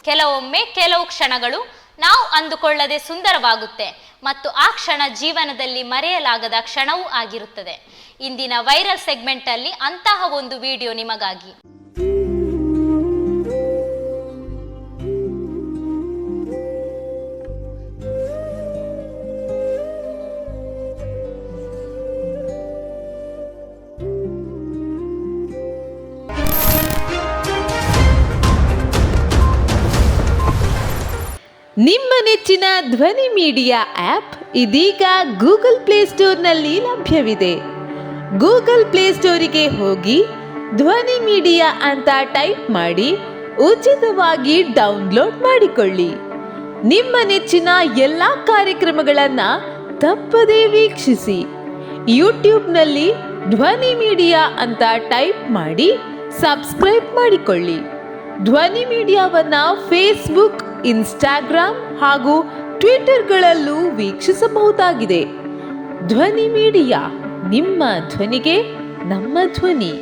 ಕೆಲವೊಮ್ಮೆ ಕೆಲವು ಕ್ಷಣಗಳು ನಾವು ಅಂದುಕೊಳ್ಳದೆ ಸುಂದರವಾಗುತ್ತೆ ಮತ್ತು ಆ ಕ್ಷಣ ಜೀವನದಲ್ಲಿ ಮರೆಯಲಾಗದ ಕ್ಷಣವೂ ಆಗಿರುತ್ತದೆ. ಇಂದಿನ ವೈರಲ್ ಸೆಗ್ಮೆಂಟ್ ಅಲ್ಲಿ ಅಂತಹ ಒಂದು ವಿಡಿಯೋ ನಿಮಗಾಗಿ. ನಿಮ್ಮ ನೆಚ್ಚಿನ ಧ್ವನಿ ಮೀಡಿಯಾ ಆ್ಯಪ್ ಇದೀಗ ಗೂಗಲ್ ಪ್ಲೇಸ್ಟೋರ್ನಲ್ಲಿ ಲಭ್ಯವಿದೆ. ಗೂಗಲ್ ಪ್ಲೇಸ್ಟೋರಿಗೆ ಹೋಗಿ ಧ್ವನಿ ಮೀಡಿಯಾ ಅಂತ ಟೈಪ್ ಮಾಡಿ ಉಚಿತವಾಗಿ ಡೌನ್ಲೋಡ್ ಮಾಡಿಕೊಳ್ಳಿ. ನಿಮ್ಮ ನೆಚ್ಚಿನ ಎಲ್ಲ ಕಾರ್ಯಕ್ರಮಗಳನ್ನು ತಪ್ಪದೇ ವೀಕ್ಷಿಸಿ. ಯೂಟ್ಯೂಬ್ನಲ್ಲಿ ಧ್ವನಿ ಮೀಡಿಯಾ ಅಂತ ಟೈಪ್ ಮಾಡಿ ಸಬ್ಸ್ಕ್ರೈಬ್ ಮಾಡಿಕೊಳ್ಳಿ. ಧ್ವನಿ ಮೀಡಿಯಾವನ್ನ ಫೇಸ್ಬುಕ್, ಇನ್ಸ್ಟಾಗ್ರಾಮ್ ಹಾಗೂ ಟ್ವಿಟರ್ಗಳಲ್ಲೂ ವೀಕ್ಷಿಸಬಹುದಾಗಿದೆ. ಧ್ವನಿ ಮೀಡಿಯಾ, ನಿಮ್ಮ ಧ್ವನಿಗೆ ನಮ್ಮ ಧ್ವನಿ.